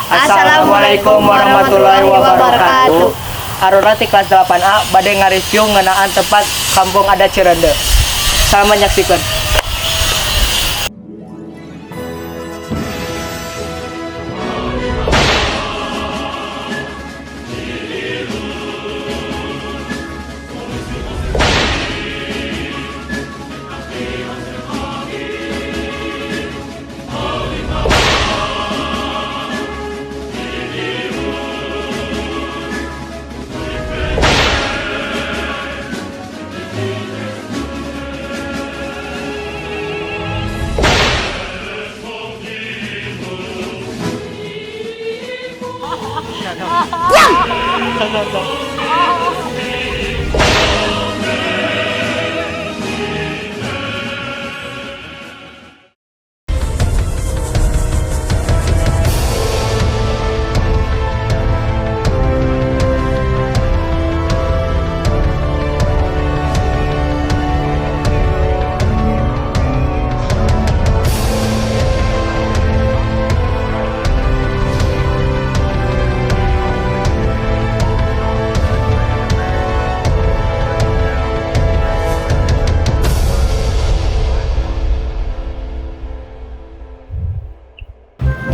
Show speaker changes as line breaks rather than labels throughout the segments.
Assalamualaikum warahmatullahi wabarakatuh. Arura ti kelas 8A bade ngareview ngeunaan tempat kampung adat Cirende. Salam menyaksikan.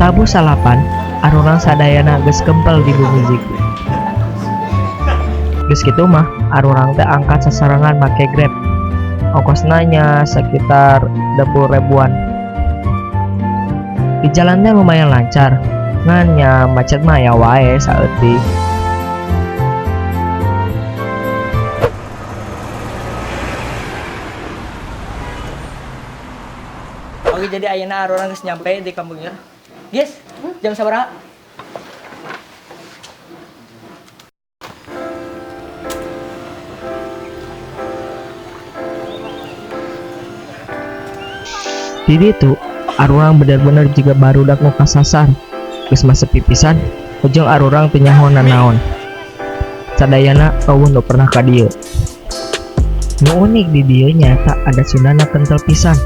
Tabu salapan, arurang sadayana geus kempel di bumi jiku. Geus kitu mah, arurang teh angkat sasarangan make Grab. Ongkosna nya sekitar 20 ribuan. Di jalannya lumayan lancar, ngan nya macet mah ya wae saeutik.
Oke, jadi ayeuna arurang geus nyampe di kampung ieu. Yes, jam sabaraha?
Di ditu, arurang bener-bener juga barudak nu kasasar. Geus mah sepi pisan, ujung arurang teu nyaho nanaon. Sadayana eueuh nu pernah ka dieu. Nu unik di dieu nyata adat Sundana kental pisan.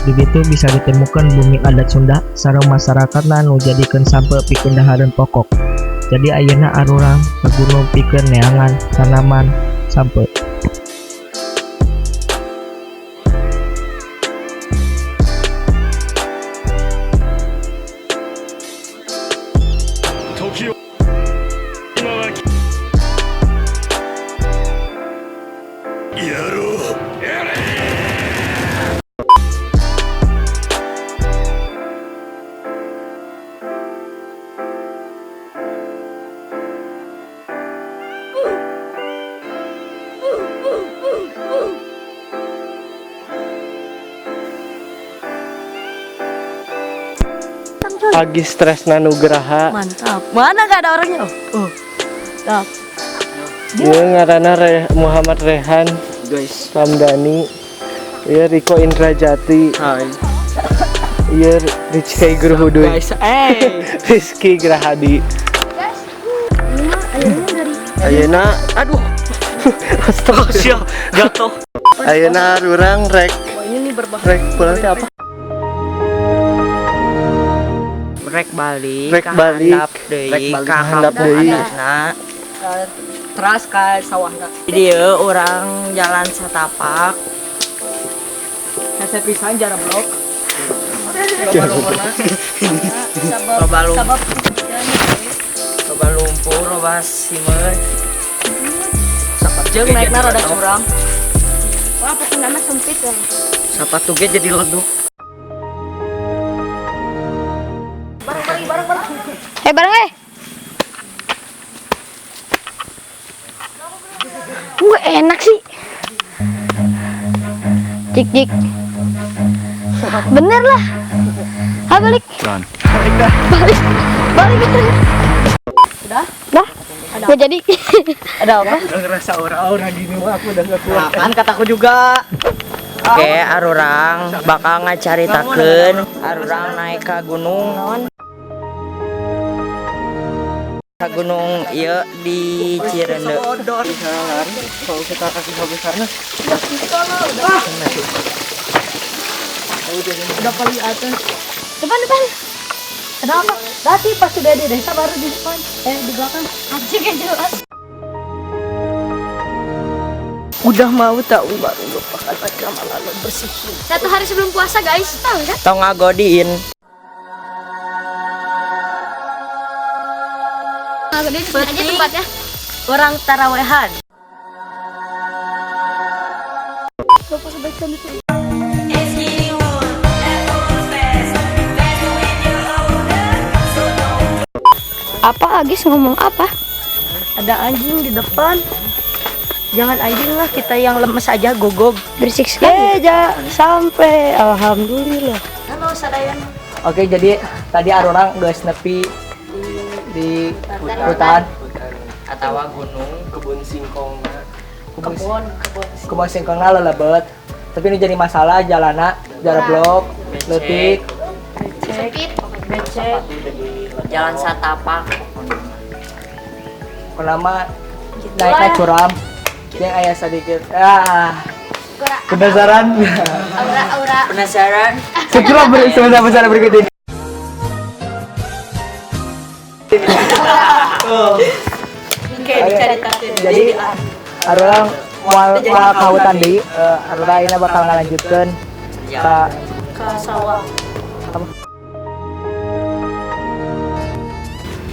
Di ditu bisa ditemukan bumi adat Sunda sareng masyarakatna nu jadikeun sampe pikeun dahareun pokok. Jadi ayeuna arurang ka gunung pikeun neangan tanaman sampe.
Pagi stres Nugraha.
Mantap. Mana gak ada orangnya? Mantap.
Ieu ngaranna Muhammad Rehan, guys. Ramdhani. Ieu Riko Indrajati. Hai. Ieu Rizky Guru Huduy. Guys, Rizky Grahadi.
Guys, ini mah ayeuna dari
Ayeuna, aduh. Astaga, jatuh. Ayeuna arurang rek.
ini nih berbahaya.
Rek pulang teh apa?
Rek balik,
Rek balik,
ka handap deui.
Teras ka sawahna.
Dieu urang jalan satapak.
Hese pisan jarak blok.
Loba lumpur, loba simeut.
Jeung naikna rada curang.
Wah, pokoknya mah sempit ya.
Sapatu ge jadi leduk.
Bareng. Enak sih. Jik. Bener lah. Balik. Balik.
Udah?
Nggak jadi.
Ada apa? Udah ngerasa aura-aura gini mah aku udah gak kuat. Kan kataku juga.
Oke, arurang bakal ngacaritakeun arurang naik ka gunung. Ka gunung ieu di Cirende.
Kalau kita kasih habis sana. Udah kali atas.
Depan. Kenapa? Tadi pas sudah di desa baru di depan. Di belakang. Anjing yang jelas.
Udah mau tahu baru lupakan agama lalu bersihin.
1 hari sebelum puasa guys, tahu kan?
Tong ngagodiin.
Nah, ini aja tempatnya.
Orang tarawehan.
Apa Agis ngomong apa?
Ada anjing di depan. Jangan anjing lah, kita yang lemes aja gogog.
Berisik sekali.
Sampai alhamdulillah.
Halo Sadayan.
Oke, jadi tadi Arurang guys nepi di hutan
atau gunung kebun singkongnya.
kebun singkongna lelebet. Tapi ini jadi masalah jalana, jalan blok, leutik.
Sempit.
Becek. Jalan satapak.
Pertama naiknya curam. Yang ayah sedikit. Penasaran?
Aura.
Penasaran?
Segera bersama berikut ini. Jadi Arurang mau ke hutan deui, Arurang ini bakal ngalanjutkeun
Ke sawah.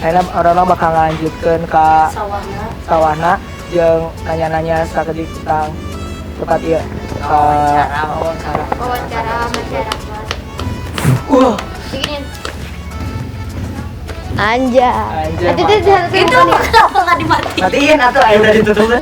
Arurang bakal ngalanjutkeun ka sawahna jeung nanya-nanya sakedik tentang tempat ieu. Wawancara.
Wawancara masyarakat. Bikinin. Anjay. Itu kenapa nggak dimatiin?
Matiin atau ayo udah ditutup.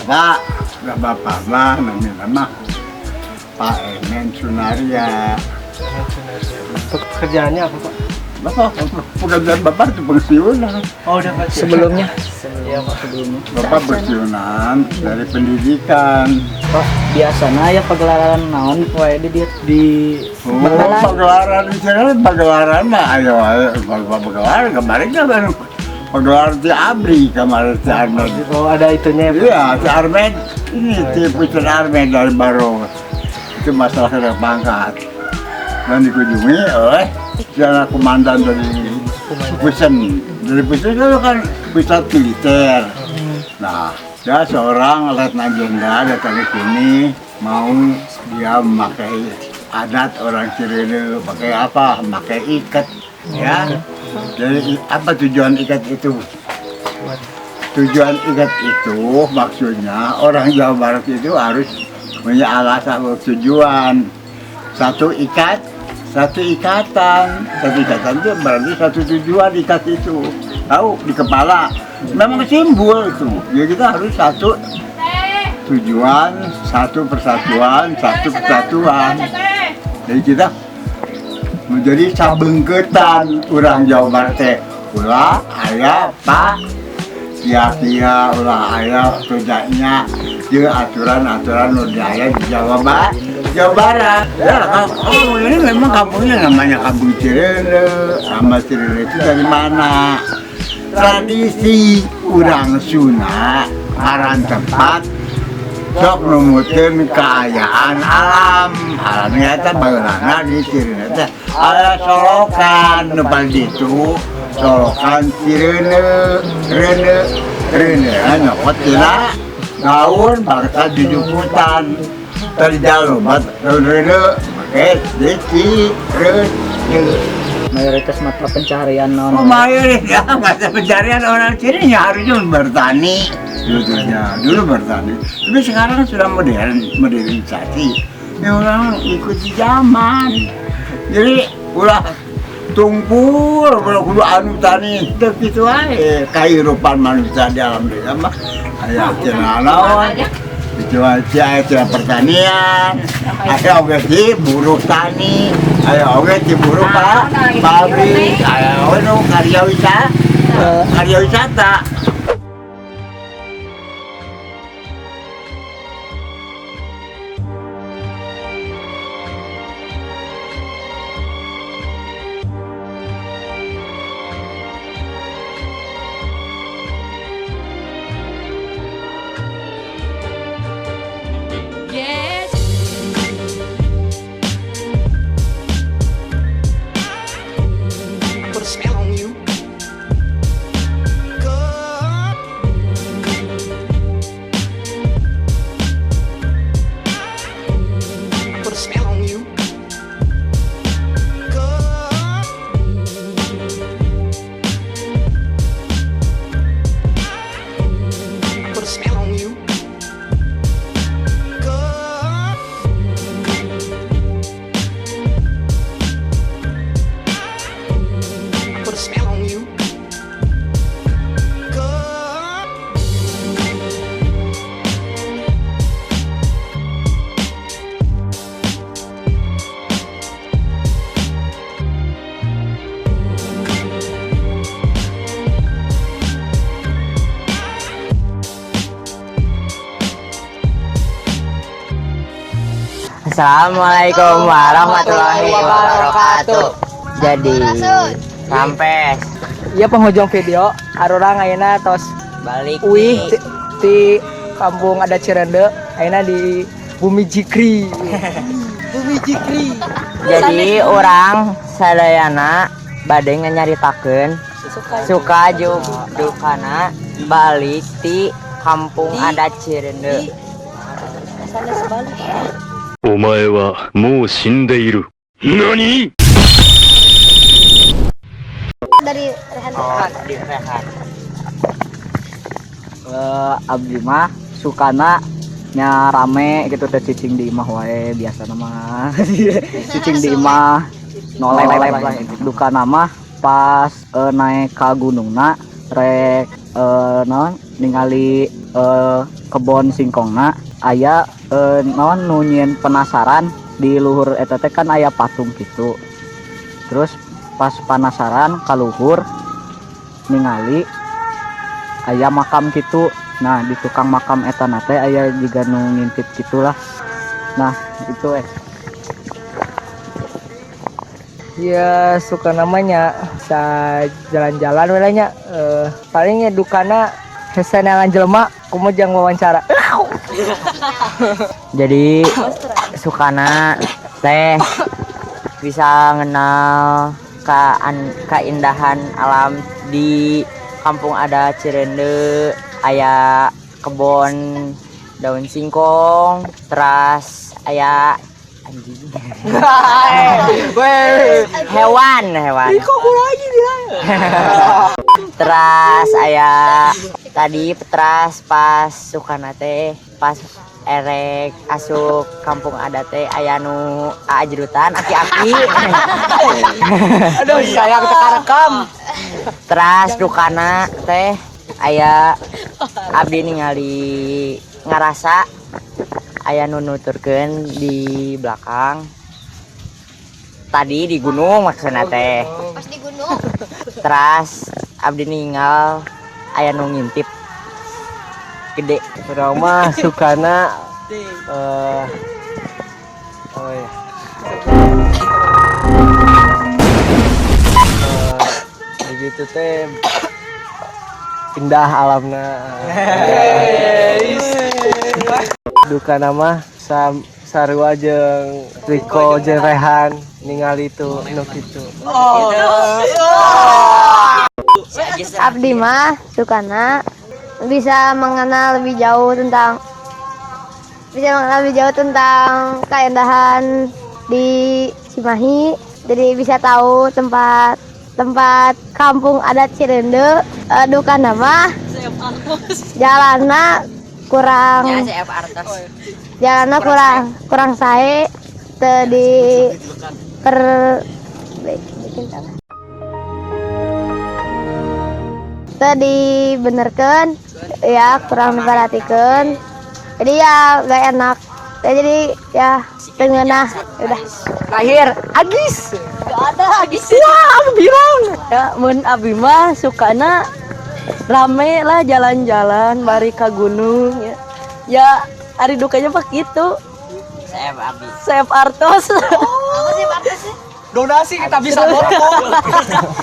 Pak, nggak bapak mah, namanya mah Pak Emen Sunaria.
Pekerjaannya apa, Pak?
Bapak, pekerjaan bapak itu pensiunan.
Oh, udah Pak.
Sebelumnya
Iya, Pak, sebelumnya.
Bapak pensiunan dari pendidikan.
Pak, biasanya ya pagelaran naon poe di
Oh, pagelaran di sini pagelaran mah, ayo pagelaran kemarin kan baru pagelaran di Abri kemarin si Armed.
Oh, ada itunya ya, Pak?
Iya, si Armed ini si Pucun Armed dari Baro. Itu masalah kena pangkat. Dan dikunjungi oleh jalan komandan dari Pusen. Dari Pusen itu kan pusat militer. Nah, dia seorang letnan jenderal datang ke sini mau dia memakai adat orang Cirende, pakai apa? Pakai ikat, ya. Jadi apa tujuan ikat itu? Tujuan ikat itu maksudnya orang Jawa Barat itu harus punya alasan tujuan. Satu ikat, satu ikatan itu berarti satu tujuan ikat itu. Tahu di kepala, memang simbol itu. Jadi kita harus satu tujuan, satu persatuan, satu kesatuan. Jadi kita menjadi sabengketan orang Jawa Barat teh. Ulah aya Pak sia-sia ulah aya kerjanya jeung aturan-aturan nu aya di Jawa Barat. Jawa Barat. Ya, kamu ini memang kampungnya namanya Kampung Cirende. Nama Cirende itu dari mana? Tradisi urang Sunda aran tempat sok numutkeun kaayaan alam. Alamnya eta bageurana di Cirende teh aya solokan nu ditu solokan Cirende Rene nyokot tina gaun bangsa jujukutan terjalubat Rene pakai deci Rene.
Mayoritas mata pencaharian non.
Oh, mayoritas ya, mata pencarian orang sini ya harusnya bertani dulunya, dulu bertani. Tapi sekarang sudah modernisasi. Ya orang ikuti zaman. Jadi ulah tumpul, ulah kudu anu tani, itu gitu aja. Kehidupan manusia di alam desa mah aya cenah naon. Cuaca pertanian, ada oge di buruh tani, ada oge di buruh pabrik, ada oge nu karya wisata.
spell on you. God. Put a spell on you. God. Put a spell on you. God. Put a spell on you. God.
Assalamualaikum warahmatullahi wabarakatuh. Jadi sampai
Iya penghujung video arurang ayeuna tos
balik
uih ti kampung adat Cirende ayeuna di Bumi Jikri. Bumi Jikri.
Jadi orang sadayana bade nyaritakeun suka dukana balik ti kampung adat Cirende.
お前はもう死んでいる。何
Dari Rehan.
Di Rehan. Abdi mah sukana nya rame gitu teh cicing di imah wae biasa nama. Cicing di imah noleh lah duka nama pas naik ka gunungna rek non ningali kebon singkongna aya non nunyin penasaran di luhur eta teh kan aya patung gitu. Terus pas penasaran ka luhur ningali aya makam gitu. Nah di tukang makam eta teh aya juga nu ngintip gitulah. Nah itu
Ya suka namanya sa jalan-jalan welanya palingnya dukana hesenelan jelema kumujang wawancara.
jadi sukana teh bisa ngenal keindahan alam di kampung adat Cirende, aya kebon daun singkong, teras aya anjing hewan teras aya tadi petras pas sukana teh pas erek asup kampung adat teh aya nu aajrutan aki-aki.
Aduh sayang teka rekam.
Teras dukana teh aya abdi ningali ngarasa aya nu nuturkeun di belakang tadi di gunung maksudna teh.
Pas di gunung.
Teras abdi ninggal aya nu ngintip gede.
Urang mah sukana begitu teh indah alamna. Duka nama sarua jeung Riko jeung Rehan ningali itu nu kitu.
Abdi mah sukana bisa mengenal lebih jauh tentang keindahan di Cimahi. Jadi bisa tahu tempat kampung adat Cirende. Duka nama jalanna kurang sae teu dibenerkeun ya, kurang diperhatikan, jadi ya gak enak ya, jadi ya tengenah udah
Lahir Agis. Gak ada Agis. Wah, aku bilang. Ya, mun abi mah sukana rame lah jalan-jalan bari ka gunung ya. Ya, hari dukanya mah gitu.
Saya Abi.
Chef Artos.
apa sih sih
donasi kita bisa dorong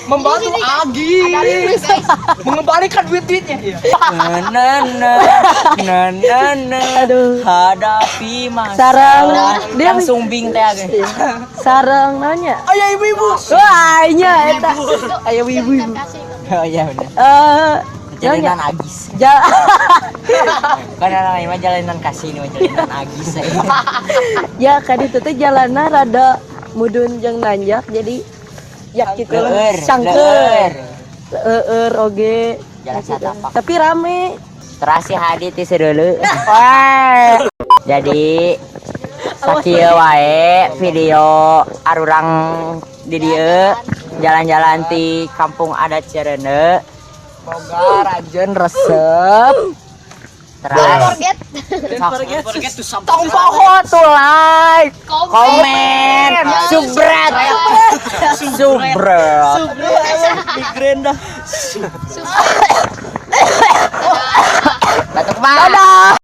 membantu Agis mengembalikan duit-duitnya.
Aduh.
Hadapi masalah
Sarang dia
yang sumbing teh ge.
sarang nanya.
Ayah ibu-ibu.
Wah, nya eta. Aya ibu-ibu.
Oh iya bener.
Nanya.
Jalanan Agis. Kan orang mah jalanan kasino, jalanan Agis.
Ya kan itu teh jalanna rada mudun jeung nanjak jadi ya kitu lah sangkeur. Oge.
Jalan satapak.
Tapi rame.
Terasi hadi ti sedeuleu. Jadi sakieu wae video arurang di dieu jalan-jalan ti kampung adat Cireuneu. Boga rajeun resep. Terus
Forget.
tong poho tuh like, komen, subscribe, batuk mah.